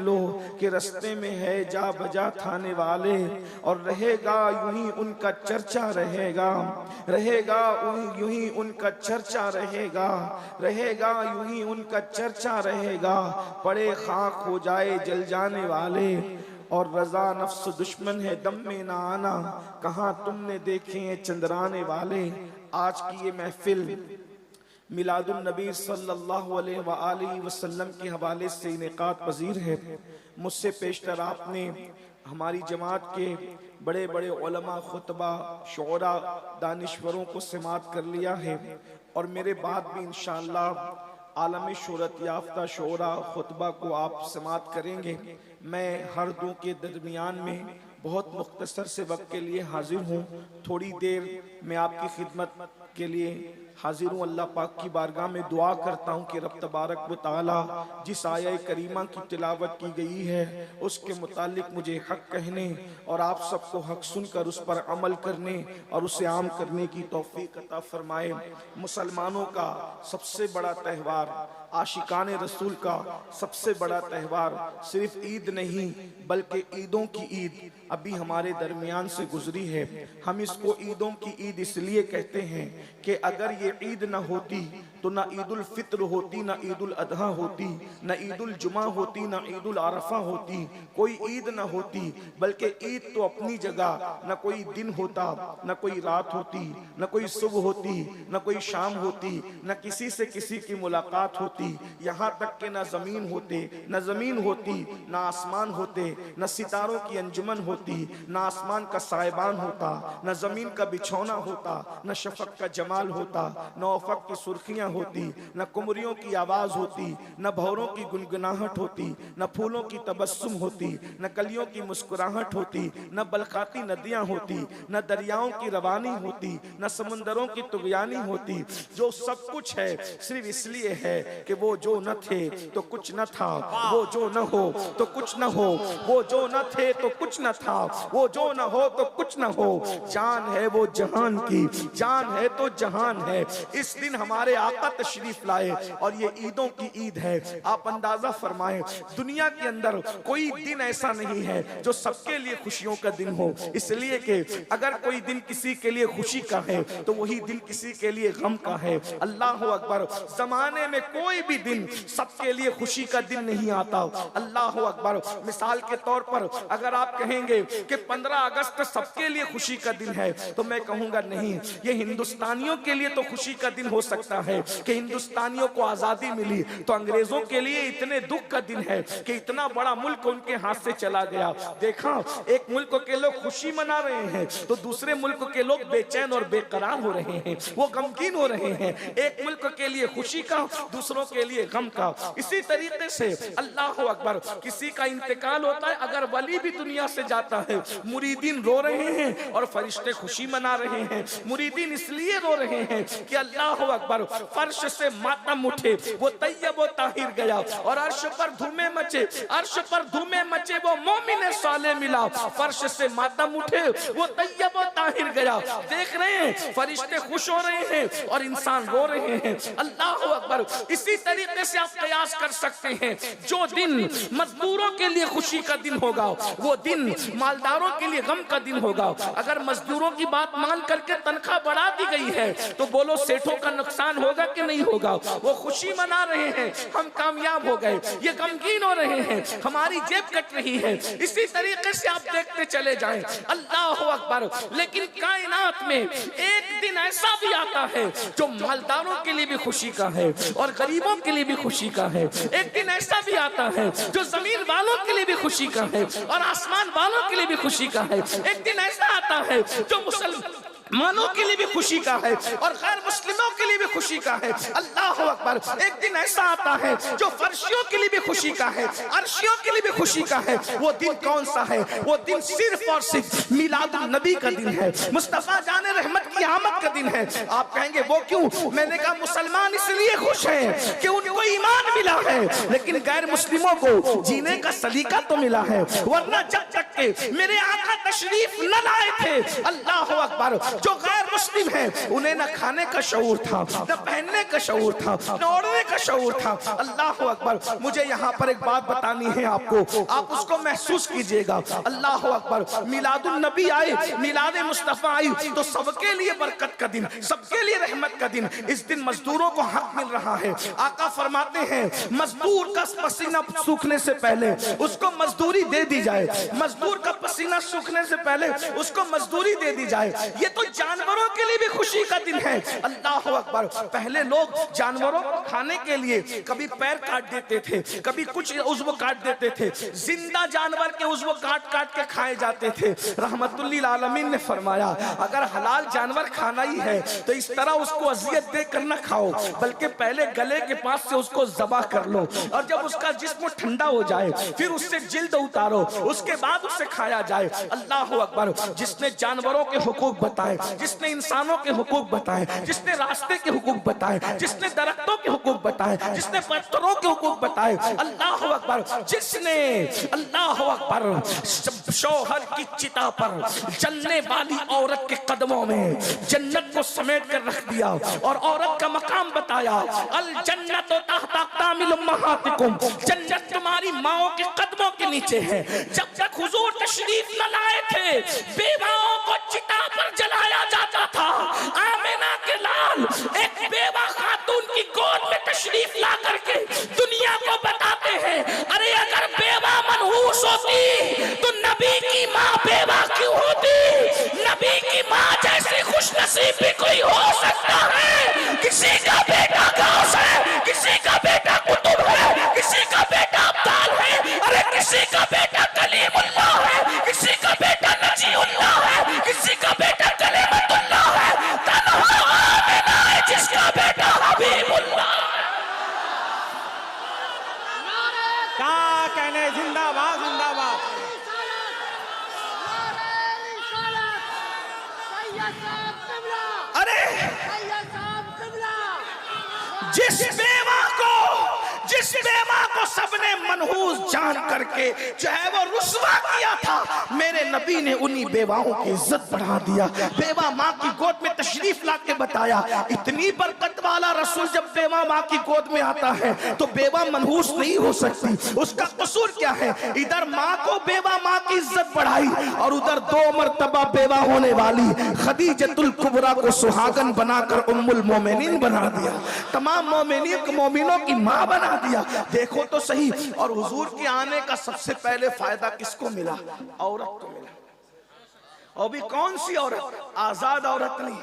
लो कि रास्ते में है जा बजा थाने वाले, और रहेगा यूं ही उनका चर्चा रहेगा, रहेगा यूं ही उनका चर्चा रहेगा, रहेगा यूं ही उनका चर्चा रहेगा। पड़े खाक हो जाए जल जाने वाले, और रजा नफ्स दुश्मन है दम में ना आना, कहाँ तुमने देखे हैं चंद्राने वाले। आज की ये महफिल मिलादुन नबी सल्लल्लाहु अलैहि वसल्लम के हवाले से इनेकाद पजीर है। मुझसे पेशतर आपने हमारी जमात के बड़े बड़े उलमा, खुतबा, शुअरा, दानिश्वरों को समात कर लिया है, और मेरे बाद भी इंशाअल्लाह आलमी शोहरत याफ्ता शुअरा खुतबा को आप समात करेंगे। मैं हर दो के दरमियान में बहुत मुख्तसर से वक्त के लिए हाजिर हूँ। थोड़ी देर मैं आपकी खिदमत के लिए हाजिर हूँ। अल्लाह पाक की बारगाह में दुआ करता हूँ कि रब तबारक व तआला जिस आया करीमा की तिलावत की गई है उसके मुतालिक मुझे हक कहने और आप सबको हक सुनकर उस पर अमल करने और उसे आम करने की तौफीक अता फरमाए। मुसलमानों का सबसे बड़ा त्यौहार, आशिकाने रसूल का सबसे बड़ा त्यौहार सिर्फ ईद नहीं बल्कि ईदों की ईद अभी हमारे दरमियान से गुजरी है। हम इसको ईदों की ईद इसलिए कहते हैं कि अगर ये ईद न होती तो ना ईद उल फित्र होती, ना ईद उल अदहा होती, ना ईद उल जुमा होती, ना ईद उल अरफा होती, कोई ईद न होती। बल्कि ईद तो अपनी जगह, न कोई दिन होता, न कोई रात होती, न कोई सुबह होती, न कोई शाम होती, न किसी से किसी की मुलाकात होती, यहाँ तक कि न जमीन होते, न जमीन होती, न आसमान होते, न सितारों की अंजुमन होती, न आसमान का साइबान होता, न जमीन का बिछौना होता, न शफक का जमाल होता, न उफक की सुर्खियां होती, न कुमरियों की आवाज होती, न भौरों की गुनगुनाहट होती, न फूलों की तबस्सुम होती, न कलियों की मुस्कुराहट होती, न बलखाती नदियां होती, न दरियाओं की रवानी होती, न समुंदरों की तुगयानी होती। जो सब कुछ है सिर्फ इसलिए है कि वो जो न थे तो कुछ न था, वो जो न हो तो कुछ न हो, वो जो न थे तो कुछ न था, वो जो न हो तो कुछ न हो। जान है वो जहान की, जान है तो जहान है। इस दिन हमारे आका तशरीफ लाए और ये ईदों की ईद है। आप अंदाजा फरमाएं, दुनिया के अंदर कोई दिन ऐसा नहीं है जो सबके लिए खुशियों का दिन हो, इसलिए कि अगर कोई दिन किसी के लिए खुशी का है तो वही दिन किसी के लिए गम का है। अल्लाह अकबर, जमाने में कोई भी दिन सबके लिए खुशी का दिन नहीं आता। अल्लाह अकबर, मिसाल के तौर पर अगर आप कहेंगे कि 15 अगस्त सबके लिए खुशी का दिन है तो मैं कहूंगा नहीं, ये हिंदुस्तानियों के लिए तो खुशी का दिन हो सकता है कि हिंदुस्तानियों को आजादी मिली, तो अंग्रेजों के लिए इतने दुख का दिन है कि इतना बड़ा मुल्क उनके हाथ से चला गया। देखा, एक मुल्क के लोग खुशी मना रहे हैं तो दूसरे मुल्क के लोग बेचैन और बेकरार हो रहे हैं, वो गमगीन हो रहे हैं। एक मुल्क के लिए खुशी का, दूसरों के लिए गम का। इसी तरीके से अल्लाह अकबर, किसी का इंतकाल होता है, अगर वली भी दुनिया से जाता है, मुरीदीन रो रहे हैं और फरिश्ते खुशी मना रहे हैं। मुरीदीन इसलिए रो रहे हैं कि अल्लाह अकबर, फर्श से मातम उठे, वो तैयब व ताहिर गया, और अर्श पर धूमें मचे, अर्श पर धूमें मचे, वो मोमिन साले मिला। फर्श से मातम उठे, वो तैयब व ताहिर गया। देख रहे हैं फरिश्ते खुश हो रहे हैं और इंसान रो रहे हैं। अल्लाह अकबर। इसी तरीके से आप कयास कर सकते हैं, जो दिन मजदूरों के लिए खुशी का दिन होगा वो दिन मालदारों के लिए गम का दिन होगा। अगर मजदूरों की बात मान करके तनख्वाह बढ़ा दी गई है तो बोलो सेठों का नुकसान होगा कि नहीं होगा? वो खुशी मना रहे हैं, हम कामयाब हो गए, ये गमगीन हो रहे हैं, हमारी जेब कट रही है। इसी तरीके से आप देखते चले जाएं। अल्लाह अकबर। लेकिन कायनात में एक दिन ऐसा भी आता है जो मालदारों के लिए भी खुशी का है और गरीबों के लिए भी खुशी का है। एक दिन ऐसा भी आता है जो जमीन वालों के लिए भी खुशी का है और आसमान वालों के लिए भी खुशी का है। एक दिन ऐसा आता है जो मुसलमानों के लिए भी खुशी का है और गैर मुस्लिमों के लिए भी खुशी का है। अल्लाह अकबर। एक दिन ऐसा आता है जो फर्शियों के लिए भी खुशी का है, अर्शियों के लिए भी खुशी का है। वो दिन कौन सा है? वो दिन सिर्फ और सिर्फ मिलादुन नबी का दिन है, मुस्तफा जाने रहमत की आमद का दिन है। आप कहेंगे वो क्यों? मैंने कहा मुसलमान इसलिए खुश हैं कि उनको ईमान मिला है, लेकिन गैर मुस्लिमों को जीने का सलीका तो मिला है, वरना जब तक के मेरे आका तशरीफ न लाए थे, अल्लाह अकबर, जो गैर मुस्लिम है उन्हें न खाने का शऊर था, न पहनने का शऊर था, न ओढ़ने का शऊर था। अल्लाह अकबर। मुझे यहाँ पर एक बात बतानी है आपको, आप उसको महसूस कीजिएगा। अल्लाह अकबर। मिलादुन नबी आए, मिलाद मुस्तफा आई तो सबके लिए बरकत का दिन, सबके लिए रहमत का दिन। इस दिन मजदूरों को हक मिल रहा है। आका फरमाते हैं मजदूर का पसीना सूखने से पहले उसको मजदूरी दे दी जाए, मजदूर का पसीना सूखने से पहले उसको मजदूरी दे दी जाए। ये तो जानवरों के लिए भी खुशी का दिन है। अल्लाह अकबर। पहले लोग जानवरों को खाने के लिए कभी पैर काट देते थे, कभी कुछ उज़्व काट देते थे, जिंदा जानवर के उज़्व काट काट के खाए जाते थे। रहमतुल्लिल आलमीन ने फरमाया अगर हलाल जानवर खाना ही है तो इस तरह उसको अजियत देकर न खाओ, बल्कि पहले गले के पास से उसको ज़बह कर लो और जब उसका जिस्म ठंडा हो जाए फिर उससे जिल्द उतारो, उसके बाद उसे खाया जाए। अल्लाह अकबर। जिसने जानवरों के हुकूक बताए, जिसने इंसानों के हुकूक बताए, जिसने रास्ते के हुकूक बताए, जिसने दरख्तों के हुकूक बताए, जिसने पत्थरों के हुकूक बताए। अल्लाह अकबर। जिसने अल्लाह अकबर शौहर की चिता पर जलने वाली औरत के कदमों में जन्नत को समेट कर रख दिया और औरत का मकाम बताया। अल जन्नत तहता अक़दामिल उम्महातिकुम। जन्नत तुम्हारी माओ के कदमों के नीचे है। जब तक हुजूर तशरीफ न लाए थे बेवाओं को चिता पर जलाया जाता था। आमिना के लाल एक बेवा खातून की गोद में तशरीफ ला करके दुनिया को बताते हैं अरे अगर बेवा मनहूस होती तो नबी की माँ बेवा क्यों होती? नबी की माँ जैसी खुशनसीब भी कोई हो सकता है? किसी का बेटा गौस है, किसी का बेटा कुतुब है, किसी का बेटा अब्दाल है, अरे किसी का बेटा कलीमुल्लाह है, किसी का बेटा नजीउल्लाह है, किसी का बेटा कलीमतुल्लाह है। तन्हा आमिना है जिसका बेटा हबीबुल्लाह। क्या कहने, जिंदाबाद जिंदाबाद। अरे जिस बेवा को सबने मनहूस जान करके जो है वो रुस्वा किया था, मेरे नबी ने उन्हीं बेवाओं की इज्जत बढ़ा दिया। बेवा माँ की गोद में तशरीफ ला के बताया इतनी बरकत वाला रसूल जब बेवा माँ की गोद में आता है तो बेवा मनहूस नहीं हो सकती। उसका कसूर क्या है? इधर माँ को बेवा माँ की इज्जत बढ़ाई और उधर 2 मरतबा बेवा होने वाली खदीजतुल कुबरा को सुहागन बनाकर उम्मुल मोमिनीन बना दिया, तमाम मोमिनों की माँ बना दिया। देखो तो सही। और हुजूर के आने का सबसे पहले फायदा किसको मिला? औरत को मिला। और भी कौन सी औरत? आजाद औरत नहीं,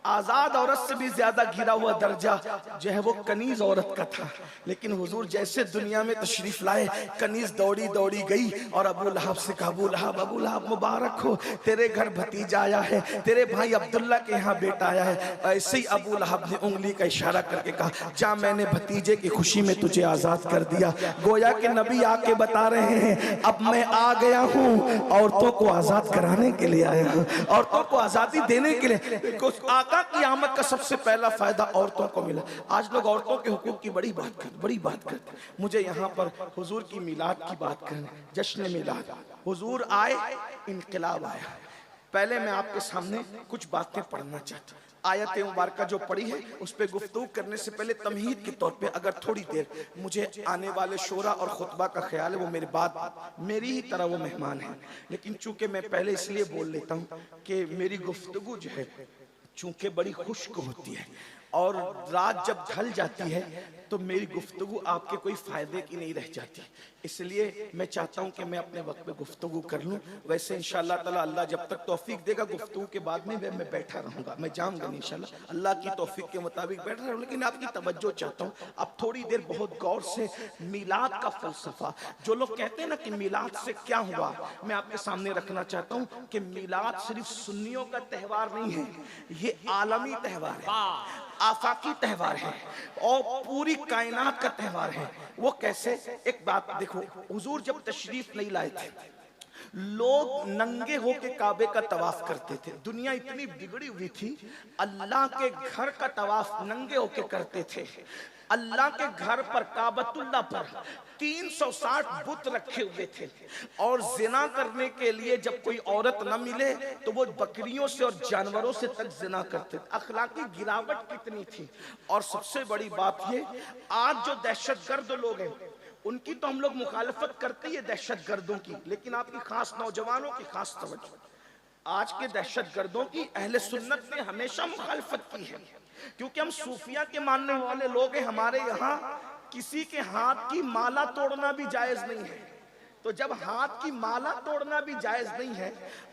आजाद औरत से भी ज्यादा गिरा हुआ दर्जा जो है वो कनीज औरत का था। लेकिन हुजूर जैसे दुनिया में तशरीफ लाए कनीज दौड़ी दौड़ी गई और अबू लहब से कहा अबू लहब मुबारक हो, तेरे घर भतीजा आया है, तेरे भाई अब्दुल्ला के यहाँ बेटा आया है। ऐसे ही अबू लहब ने उंगली का इशारा करके कहा जा मैंने भतीजे की खुशी में तुझे आजाद कर दिया। गोया के नबी आके बता रहे हैं अब मैं आ गया हूँ, औरतों को आजाद कराने के लिए आया हूँ, औरतों को आजादी देने के लिए। आका की आमद का सबसे पहला फायदा औरतों को मिला। आज लोग औरतों के हुकूक की बड़ी बात करते। मुझे यहाँ पर हुजूर की मिलाद की बात करनी, जश्न मिलाद। हुजूर आए, इनकलाब आया। पहले मैं आपके सामने कुछ बातें पढ़ना चाहता हूँ। आयत मुबारक जो पढ़ी है उस पर गुफ्तगू करने से पहले तमहीद के तौर पे अगर थोड़ी देर मुझे आने वाले शोरा और खुतबा का ख्याल है, वो मेरे बाद मेरी ही तरह वो मेहमान है, लेकिन चूंकि मैं पहले इसलिए बोल लेता हूँ कि मेरी गुफ्तगू जो है चूंकि बड़ी खुश्क होती है और रात जब ढल जाती है तो मेरी गुफ्तगू आपके कोई फायदे की नहीं रह जाती। इसलिए मैं चाहता हूं कि मैं अपने वक्त पे गुफ्तगू कर लूं। वैसे इंशाअल्लाह ताला अल्लाह जब तक तौफीक देगा गुफ्तगू के बाद में मैं बैठा रहूंगा, मैं जाऊंगा नहीं इंशाअल्लाह, अल्लाह की तौफीक के मुताबिक बैठा रहूं। लेकिन आपकी तवज्जो चाहता हूं अब थोड़ी देर बहुत गौर से मिलाद का फलसफा, जो लोग कहते हैं ना कि मिलाद से क्या हुआ, मैं आपके सामने रखना चाहता हूं कि मिलाद सिर्फ सुन्नियों का त्यौहार नहीं है, ये आलमी त्यौहार है, आफाकी त्यौहार है और पूरी कायनात का त्यौहार है। वो कैसे? एक बात देखो, हुजूर जब तशरीफ नहीं लाए थे लोग नंगे होके काबे का तवाफ करते थे। दुनिया इतनी बिगड़ी हुई थी, अल्लाह के घर का तवाफ नंगे होके करते थे। अल्लाह के घर पर काबतुल्लाह पर 360 बुत रखे हुए थे, और जिना करने के लिए जब कोई औरत न मिले तो वो बकरियों से और जानवरों से तक जिना करते थे। अखलाकी गिरावट कितनी थी। और सबसे बड़ी बात ये, आज जो दहशतगर्द लोग हैं उनकी तो हम लोग मुखालफत करते ही है दहशतगर्दों की, लेकिन आपकी खास नौजवानों की खास तवज्जो, आज के दहशतगर्दों की अहले सुन्नत ने हमेशा मुखालफत की है, क्योंकि हम सूफिया के मानने वाले लोग हैं। हमारे यहाँ किसी के हाथ की माला तोड़ना भी जायज नहीं है। तो जब हाथ की माला तोड़ना भी जायज नहीं है,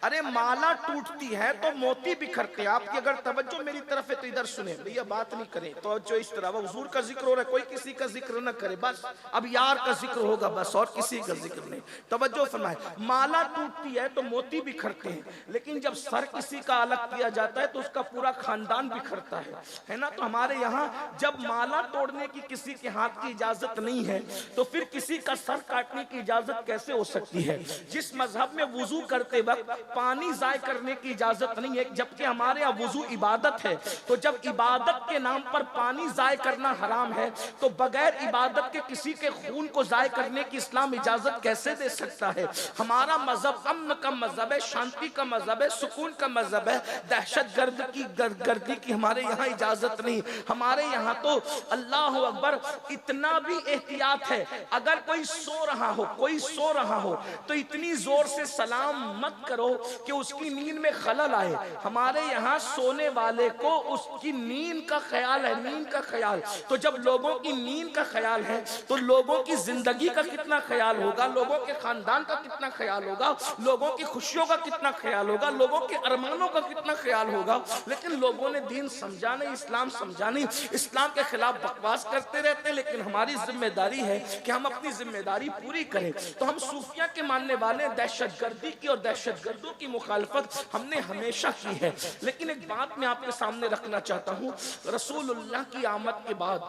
अरे माला टूटती है तो मोती बिखरते हैं। आपकी अगर तवज्जो मेरी तरफ है तो इधर सुने भैया, बात नहीं करें तो जो इस तरह हुजूर का जिक्र हो रहा है, कोई किसी का जिक्र न करे, बस अब यार का जिक्र होगा बस, और किसी का जिक्र नहीं। तवज्जो फरमाए, माला टूटती है तो मोती बिखरते हैं, लेकिन जब सर किसी का अलग किया जाता है तो उसका पूरा खानदान बिखरता है ना। तो हमारे यहाँ जब माला तोड़ने की किसी के हाथ की इजाजत नहीं है, तो फिर किसी का सर काटने की इजाजत कैसे हो सकती है। जिस मजहब में वुजू करते वक्त पानी जाय करने की इजाजत नहीं है, जबकि हमारे यहाँ वुजू इबादत है, तो जब इबादत के नाम पर पानी जाय करना हराम है, तो बगैर इबादत के किसी के खून को जाय करने की इस्लाम इजाजत कैसे दे सकता है। हमारा मजहब अमन का मजहब है, शांति का मजहब है, सुकून का मजहब है। दहशतगर्द की गर्दी की हमारे यहाँ इजाजत नहीं। हमारे यहाँ तो अल्लाह अकबर, इतना भी एहतियात है, अगर कोई सो रहा हो, कोई सो रहा हो तो इतनी जोर से सलाम मत करो कि उसकी नींद में खलल आए। हमारे यहाँ सोने वाले को उसकी नींद का ख्याल है, नींद का ख्याल। तो जब लोगों की नींद का ख्याल है तो लोगों की जिंदगी का कितना ख्याल होगा, लोगों के खानदान का कितना ख्याल होगा, लोगों की खुशियों का कितना ख्याल होगा, लोगों के अरमानों का कितना ख्याल होगा। लेकिन लोगों ने दीन समझा नहीं, इस्लाम समझा नहीं, इस्लाम के खिलाफ बकवास करते रहते हैं। लेकिन हमारी जिम्मेदारी है कि हम अपनी जिम्मेदारी पूरी करें। तो हम सूफिया के मानने वाले दहशतगर्दी की और दहशतगर्दों की मुखालफत हमने हमेशा की है। लेकिन एक बात मैं आपके सामने रखना चाहता हूँ, रसूलुल्लाह की आमद के बाद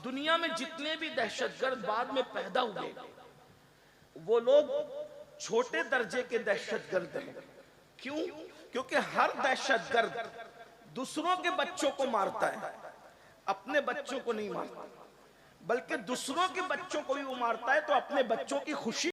दुनिया में जितने भी दहशतगर्द बाद में पैदा हुए, वो लोग छोटे दर्जे के दहशतगर्द हैं। क्यों? क्योंकि हर दहशतगर्द दूसरों के बच्चों को मारता है, अपने बच्चों को नहीं मारता, बल्कि दूसरों के बच्चों को भी वो मारता है। तो अपने बच्चों की खुशी